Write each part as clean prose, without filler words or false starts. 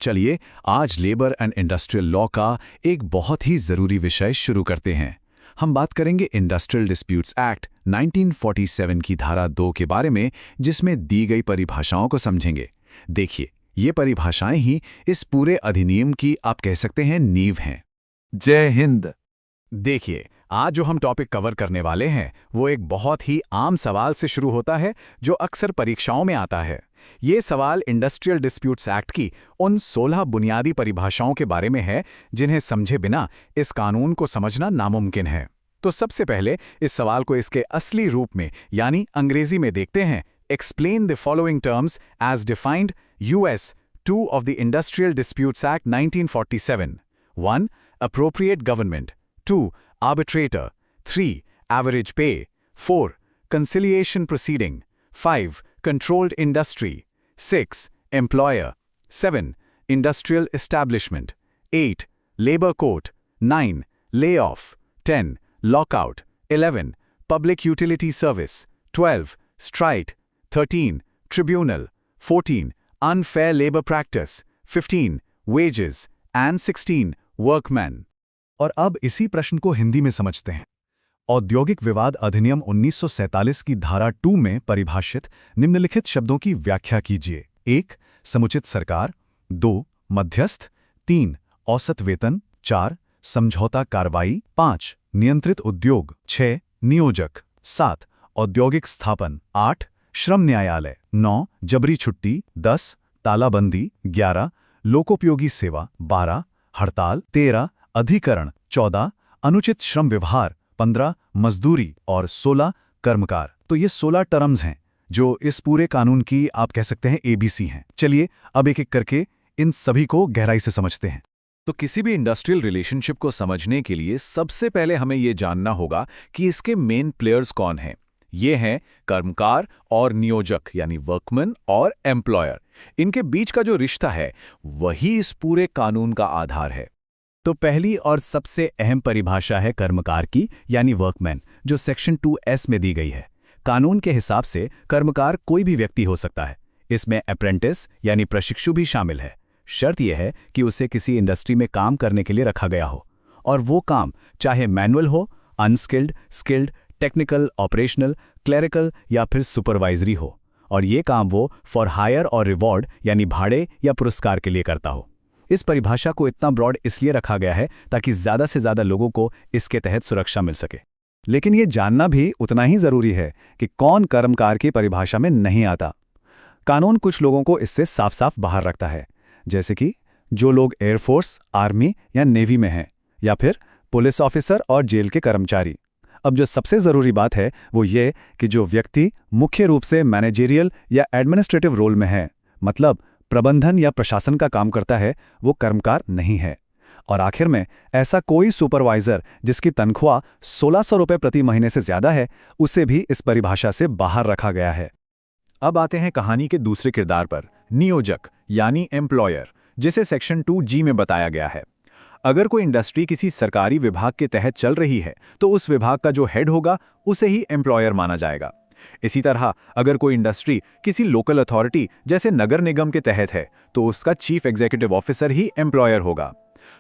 चलिए आज labour and industrial law का एक बहुत ही ज़रूरी विषय शुरू करते हैं। हम बात करेंगे इंडस्ट्रियल डिस्प्यूट्स एक्ट 1947 की धारा 2 के बारे में, जिसमें दी गई परिभाषाओं को समझेंगे। देखिए, ये परिभाषाएं ही इस पूरे अधिनियम की आप कह सकते हैं नींव हैं। जय हिंद। देखिए, आज जो हम टॉपिक कवर करने वाले हैं वो एक बहुत ही आम सवाल से शुरू होता है जो अक्सर परीक्षाओं में आता है। ये सवाल इंडस्ट्रियल डिस्प्यूट्स एक्ट की उन 16 बुनियादी परिभाषाओं के बारे में है जिन्हें समझे बिना इस कानून को समझना नामुमकिन है। तो सबसे पहले इस सवाल को इसके असली रूप में यानी अंग्रेजी में देखते हैं। Explain the following terms as defined US 2 of the industrial disputes act 1947। 1. Appropriate government. 2. Arbitrator. 3. Average pay. 4. Conciliation proceeding. 5. Controlled industry. 6. Employer. 7. Industrial establishment. 8. Labor court. 9. Layoff. 10. Lockout. 11. Public utility service. 12. Strike. 13. Tribunal. 14. Unfair labor practice. 15. Wages. And 16. Workman. और अब इसी प्रश्न को हिंदी में समझते हैं। औद्योगिक विवाद अधिनियम 1947 की धारा 2 में परिभाषित निम्नलिखित शब्दों की व्याख्या कीजिए। 1. समुचित सरकार। 2. मध्यस्थ। 3. औसत वेतन। 4. समझौता कार्रवाई। 5. नियंत्रित उद्योग। 6. नियोजक। 7. औद्योगिक स्थापन। 8. श्रम न्यायालय। 9. जबरी छुट्टी। 10. तालाबंदी। 11. लोकोपयोगी सेवा। 12. हड़ताल। 13. अधिकरण। 14. अनुचित श्रम व्यवहार। 15. मजदूरी और 16. कर्मकार। तो ये 16 टर्म्स हैं जो इस पूरे कानून की आप कह सकते हैं ABC हैं। चलिए अब एक एक करके इन सभी को गहराई से समझते हैं। तो किसी भी इंडस्ट्रियल रिलेशनशिप को समझने के लिए सबसे पहले हमें ये जानना होगा कि इसके मेन प्लेयर्स कौन हैं। ये हैं कर्मकार और नियोजक यानी वर्कमैन और एम्प्लॉयर। इनके बीच का जो रिश्ता है वही इस पूरे कानून का आधार है। तो पहली और सबसे अहम परिभाषा है कर्मकार की यानी वर्कमैन, जो सेक्शन 2S में दी गई है। कानून के हिसाब से कर्मकार कोई भी व्यक्ति हो सकता है। इसमें अप्रेंटिस यानी प्रशिक्षु भी शामिल है। शर्त यह है कि उसे किसी इंडस्ट्री में काम करने के लिए रखा गया हो और वो काम चाहे मैनुअल हो, unskilled, skilled, technical, operational, clerical या फिर सुपरवाइजरी हो, और ये काम वो फॉर हायर और रिवॉर्ड यानी भाड़े या पुरस्कार के लिए करता हो। इस परिभाषा को इतना ब्रॉड इसलिए रखा गया है ताकि ज़्यादा से ज़्यादा लोगों को इसके तहत सुरक्षा मिल सके। लेकिन ये जानना भी उतना ही ज़रूरी है कि कौन कर्मकार की परिभाषा में नहीं आता। कानून कुछ लोगों को इससे साफ साफ बाहर रखता है, जैसे कि जो लोग एयरफोर्स, आर्मी या नेवी में हैं, या फिर पुलिस ऑफिसर और जेल के कर्मचारी। अब जो सबसे ज़रूरी बात है वो ये कि जो व्यक्ति मुख्य रूप से मैनेजरियल या एडमिनिस्ट्रेटिव रोल में है, मतलब प्रबंधन या प्रशासन का काम करता है, वो कर्मकार नहीं है। और आखिर में ऐसा कोई सुपरवाइजर जिसकी तनख्वाह 1600 रुपये प्रति महीने से ज़्यादा है, उसे भी इस परिभाषा से बाहर रखा गया है। अब आते हैं कहानी के दूसरे किरदार पर, नियोजक यानी एम्प्लॉयर, जिसे सेक्शन 2G में बताया गया है। अगर कोई इंडस्ट्री किसी सरकारी विभाग के तहत चल रही है तो उस विभाग का जो हेड होगा उसे ही एम्प्लॉयर माना जाएगा। इसी तरह अगर कोई इंडस्ट्री किसी लोकल अथॉरिटी जैसे नगर निगम के तहत है तो उसका चीफ एग्जीक्यूटिव ऑफिसर ही एम्प्लॉयर होगा।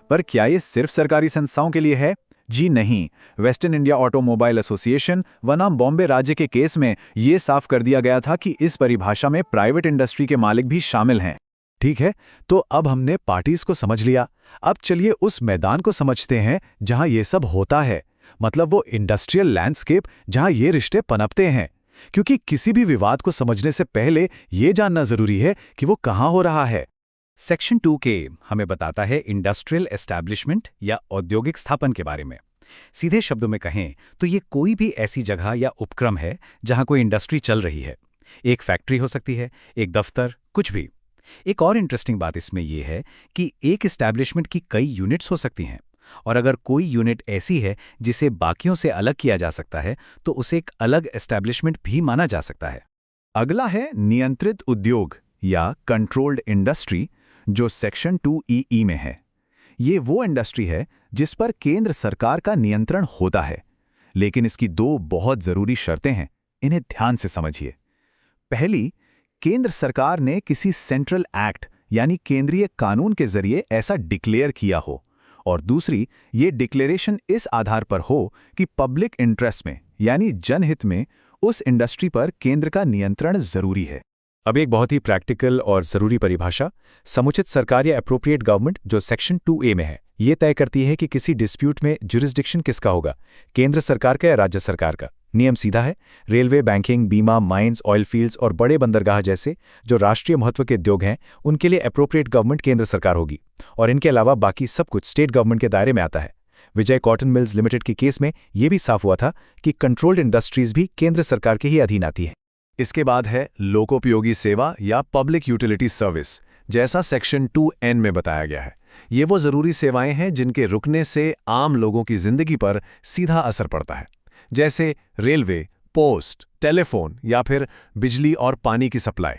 पर क्या ये सिर्फ सरकारी संस्थाओं के लिए है? जी नहीं। वेस्टर्न इंडिया ऑटोमोबाइल एसोसिएशन बनाम बॉम्बे राज्य के केस में ये साफ कर दिया गया था कि इस परिभाषा में प्राइवेट इंडस्ट्री के मालिक भी शामिल हैं। ठीक है, तो अब हमने पार्टीज को समझ लिया। अब चलिए उस मैदान को समझते हैं जहां ये सब होता है, मतलब वो इंडस्ट्रियल लैंडस्केप जहां ये रिश्ते पनपते हैं। क्योंकि किसी भी विवाद को समझने से पहले ये जानना जरूरी है कि वो कहां हो रहा है। सेक्शन 2K हमें बताता है इंडस्ट्रियल एस्टैब्लिशमेंट या औद्योगिक स्थापन के बारे में। सीधे शब्दों में कहें तो ये कोई भी ऐसी जगह या उपक्रम है जहां कोई इंडस्ट्री चल रही है। एक फैक्ट्री हो सकती है, एक दफ्तर, कुछ भी। एक और इंटरेस्टिंग बात इसमें यह है कि एक एस्टैब्लिशमेंट की कई यूनिट्स हो सकती हैं, और अगर कोई यूनिट ऐसी है जिसे बाकियों से अलग किया जा सकता है तो उसे एक अलग एस्टैब्लिशमेंट भी माना जा सकता है। अगला है नियंत्रित उद्योग या कंट्रोल्ड इंडस्ट्री, जो सेक्शन 2EE में है। ये वो इंडस्ट्री है जिस पर केंद्र सरकार का नियंत्रण होता है, लेकिन इसकी 2 बहुत जरूरी शर्तें हैं, इन्हें ध्यान से समझिए। पहली, केंद्र सरकार ने किसी सेंट्रल एक्ट यानी केंद्रीय कानून के जरिए ऐसा डिक्लेयर किया हो, और दूसरी ये डिक्लेरेशन इस आधार पर हो कि पब्लिक इंटरेस्ट में यानी जनहित में उस इंडस्ट्री पर केंद्र का नियंत्रण जरूरी है। अब एक बहुत ही प्रैक्टिकल और ज़रूरी परिभाषा, समुचित सरकार या एप्रोप्रिएट गवर्नमेंट जो सेक्शन 2A में है, ये तय करती है कि किसी डिस्प्यूट में जुरिस्डिक्शन किसका होगा, केंद्र सरकार का या राज्य सरकार का। नियम सीधा है, रेलवे, बैंकिंग, बीमा, माइंस, ऑयल फील्ड्स और बड़े बंदरगाह जैसे जो राष्ट्रीय महत्व के उद्योग हैं, उनके लिए एप्रोप्रिएट गवर्नमेंट केंद्र सरकार होगी, और इनके अलावा बाकी सब कुछ स्टेट गवर्नमेंट के दायरे में आता है। विजय कॉटन मिल्स लिमिटेड के केस में यह भी साफ हुआ था कि कंट्रोल्ड इंडस्ट्रीज भी केंद्र सरकार के ही अधीन आती है। इसके बाद है लोकोपयोगी सेवा या पब्लिक यूटिलिटी सर्विस, जैसा सेक्शन 2N में बताया गया है। ये वो जरूरी सेवाएं हैं जिनके रुकने से आम लोगों की जिंदगी पर सीधा असर पड़ता है, जैसे रेलवे, पोस्ट, टेलीफोन या फिर बिजली और पानी की सप्लाई।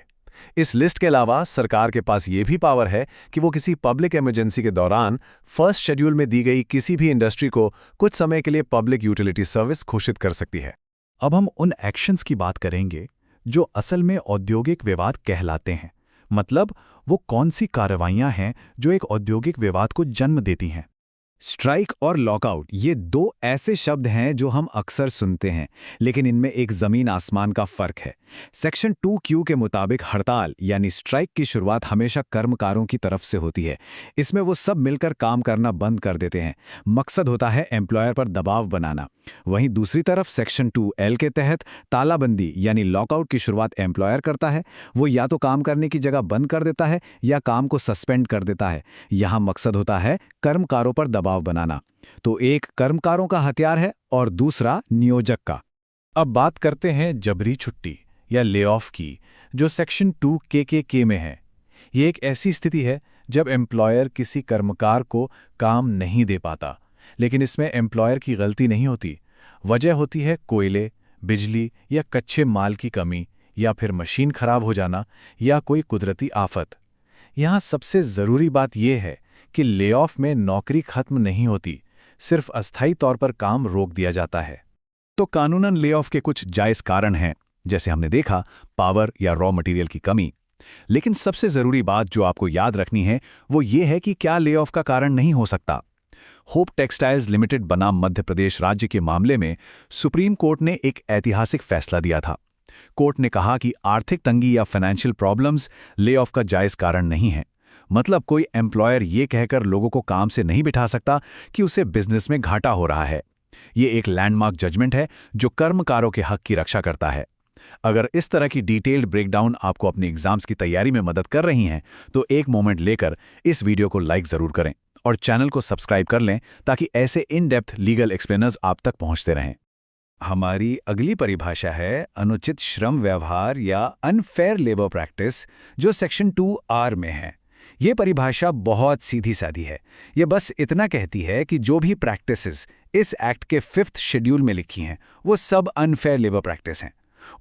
इस लिस्ट के अलावा सरकार के पास ये भी पावर है कि वो किसी पब्लिक इमरजेंसी के दौरान फर्स्ट शेड्यूल में दी गई किसी भी इंडस्ट्री को कुछ समय के लिए पब्लिक यूटिलिटी सर्विस घोषित कर सकती है। अब हम उन एक्शंस की बात करेंगे जो असल में औद्योगिक विवाद कहलाते हैं। मतलब वो कौन सी कार्रवाइयां हैं जो एक औद्योगिक विवाद को जन्म देती हैं। स्ट्राइक और लॉकआउट ये दो ऐसे शब्द हैं जो हम अक्सर सुनते हैं, लेकिन इनमें एक जमीन आसमान का फर्क है। सेक्शन 2Q के मुताबिक हड़ताल यानी स्ट्राइक की शुरुआत हमेशा कर्मकारों की तरफ से होती है। इसमें वो सब मिलकर काम करना बंद कर देते हैं। मकसद होता है एम्प्लॉयर पर दबाव बनाना। वहीं दूसरी तरफ सेक्शन 2L के तहत तालाबंदी यानी लॉकआउट की शुरुआत एम्प्लॉयर करता है। वो या तो काम करने की जगह बंद कर देता है या काम को सस्पेंड कर देता है। यहाँ मकसद होता है कर्मकारों पर दबाव बनाना। तो एक कर्मकारों का हथियार है और दूसरा नियोजक का। अब बात करते हैं जबरी छुट्टी या ले ऑफ की, जो सेक्शन 2KK में है। ये एक ऐसी स्थिति है जब एम्प्लॉयर किसी कर्मकार को काम नहीं दे पाता, लेकिन इसमें एम्प्लॉयर की गलती नहीं होती। वजह होती है कोयले, बिजली या कच्चे माल की कमी, या फिर मशीन खराब हो जाना, या कोई कुदरती आफत। यहाँ सबसे ज़रूरी बात यह है कि ले ऑफ में नौकरी खत्म नहीं होती, सिर्फ अस्थायी तौर पर काम रोक दिया जाता है। तो कानूनन ले ऑफ के कुछ जायज़ कारण हैं, जैसे हमने देखा पावर या रॉ मटेरियल की कमी। लेकिन सबसे ज़रूरी बात जो आपको याद रखनी है वो ये है कि क्या ले ऑफ का कारण नहीं हो सकता। होप टेक्सटाइल्स लिमिटेड बनाम मध्य प्रदेश राज्य के मामले में सुप्रीम कोर्ट ने एक ऐतिहासिक फैसला दिया था। कोर्ट ने कहा कि आर्थिक तंगी या फाइनेंशियल प्रॉब्लम्स ले ऑफ का जायज़ कारण नहीं है। मतलब कोई एम्प्लॉयर ये कहकर लोगों को काम से नहीं बिठा सकता कि उसे बिजनेस में घाटा हो रहा है। ये एक लैंडमार्क जजमेंट है जो कर्मकारों के हक की रक्षा करता है। अगर इस तरह की डिटेल्ड ब्रेकडाउन आपको अपनी एग्जाम्स की तैयारी में मदद कर रही हैं, तो एक मोमेंट लेकर इस वीडियो को लाइक ज़रूर करें और चैनल को सब्सक्राइब कर लें ताकि ऐसे इन डेप्थ लीगल एक्सप्लेनर्स आप तक पहुंचते रहें। हमारी अगली परिभाषा है अनुचित श्रम व्यवहार या अनफेयर लेबर प्रैक्टिस, जो सेक्शन 2R में है। ये परिभाषा बहुत सीधी सादी है। ये बस इतना कहती है कि जो भी प्रैक्टिसेस इस एक्ट के 5th शेड्यूल में लिखी हैं वो सब अनफेयर लेबर प्रैक्टिस हैं।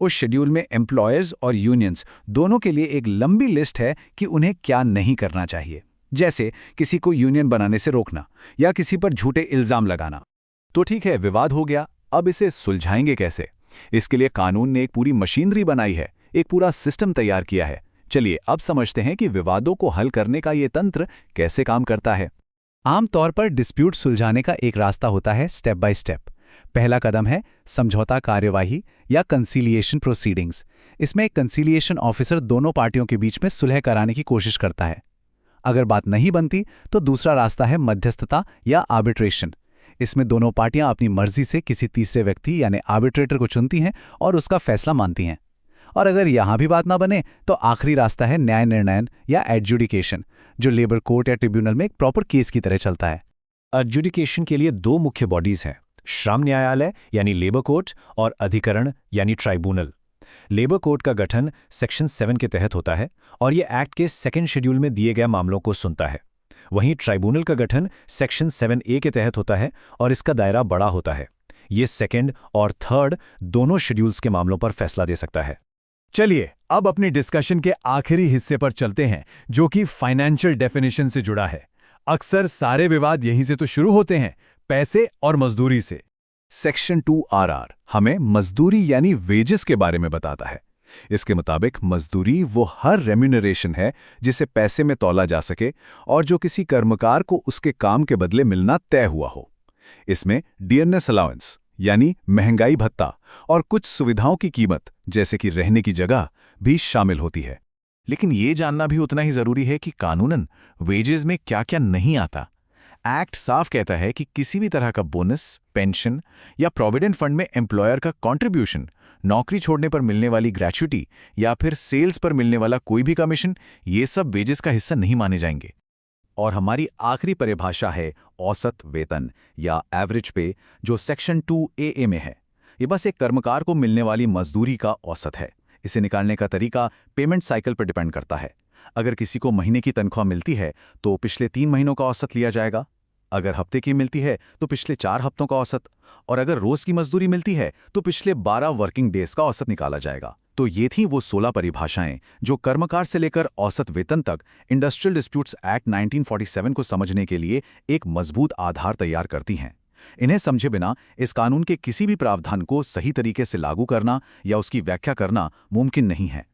उस शेड्यूल में एम्प्लॉयर्स और यूनियंस दोनों के लिए एक लंबी लिस्ट है कि उन्हें क्या नहीं करना चाहिए, जैसे किसी को यूनियन बनाने से रोकना या किसी पर झूठे इल्जाम लगाना। तो ठीक है, विवाद हो गया, अब इसे सुलझाएंगे कैसे? इसके लिए कानून ने एक पूरी मशीनरी बनाई है, एक पूरा सिस्टम तैयार किया है। चलिए अब समझते हैं कि विवादों को हल करने का ये तंत्र कैसे काम करता है। आमतौर पर डिस्प्यूट सुलझाने का एक रास्ता होता है स्टेप बाय स्टेप। पहला कदम है समझौता कार्यवाही या कंसीलिएशन प्रोसीडिंग्स। इसमें एक कंसीलिएशन ऑफिसर दोनों पार्टियों के बीच में सुलह कराने की कोशिश करता है। अगर बात नहीं बनती तो दूसरा रास्ता है मध्यस्थता या आर्बिट्रेशन। इसमें दोनों पार्टियां अपनी मर्जी से किसी तीसरे व्यक्ति यानी आर्बिट्रेटर को चुनती हैं और उसका फैसला मानती हैं। और अगर यहां भी बात ना बने तो आखिरी रास्ता है न्याय निर्णयन या एडजुडिकेशन, जो लेबर कोर्ट या ट्रिब्यूनल में एक प्रॉपर केस की तरह चलता है। एडजुडिकेशन के लिए दो मुख्य बॉडीज हैं, श्रम न्यायालय यानी लेबर कोर्ट और अधिकरण यानी ट्राइब्यूनल। लेबर कोर्ट का गठन सेक्शन 7 के तहत होता है और यह एक्ट के 2nd शेड्यूल में दिए गए मामलों को सुनता है। वहीं ट्राइब्यूनल का गठन सेक्शन 7A के तहत होता है और इसका दायरा बड़ा होता है। ये 2nd और 3rd दोनों शेड्यूल्स के मामलों पर फैसला दे सकता है। चलिए अब अपनी डिस्कशन के आखिरी हिस्से पर चलते हैं, जो कि फाइनेंशियल डेफिनेशन से जुड़ा है। अक्सर सारे विवाद यहीं से तो शुरू होते हैं, पैसे और मजदूरी से। सेक्शन 2RR हमें मजदूरी यानी वेजेस के बारे में बताता है। इसके मुताबिक मजदूरी वो हर रेम्यूनरेशन है जिसे पैसे में तौला जा सके और जो किसी कर्मकार को उसके काम के बदले मिलना तय हुआ हो। इसमें डियरनेस अलाउंस यानी महंगाई भत्ता और कुछ सुविधाओं की कीमत जैसे कि रहने की जगह भी शामिल होती है। लेकिन ये जानना भी उतना ही जरूरी है कि कानूनन वेजेस में क्या क्या नहीं आता। एक्ट साफ कहता है कि किसी भी तरह का बोनस, पेंशन या प्रोविडेंट फंड में एम्प्लॉयर का कंट्रीब्यूशन, नौकरी छोड़ने पर मिलने वाली ग्रेच्युटी या फिर सेल्स पर मिलने वाला कोई भी कमीशन, ये सब वेजेस का हिस्सा नहीं माने जाएंगे। और हमारी आखिरी परिभाषा है औसत वेतन या एवरेज पे, जो सेक्शन 2AA में है। ये बस एक कर्मकार को मिलने वाली मजदूरी का औसत है। इसे निकालने का तरीका पेमेंट साइकिल पर डिपेंड करता है। अगर किसी को महीने की तनख्वाह मिलती है तो पिछले 3 महीनों का औसत लिया जाएगा। अगर हफ्ते की मिलती है तो पिछले 4 हफ्तों का औसत, और अगर रोज की मजदूरी मिलती है तो पिछले 12 वर्किंग डेज का औसत निकाला जाएगा। तो ये थी वो 16 परिभाषाएं जो कर्मकार से लेकर औसत वेतन तक इंडस्ट्रियल डिस्प्यूट्स एक्ट 1947 को समझने के लिए एक मजबूत आधार तैयार करती हैं। इन्हें समझे बिना इस कानून के किसी भी प्रावधान को सही तरीके से लागू करना या उसकी व्याख्या करना मुमकिन नहीं है।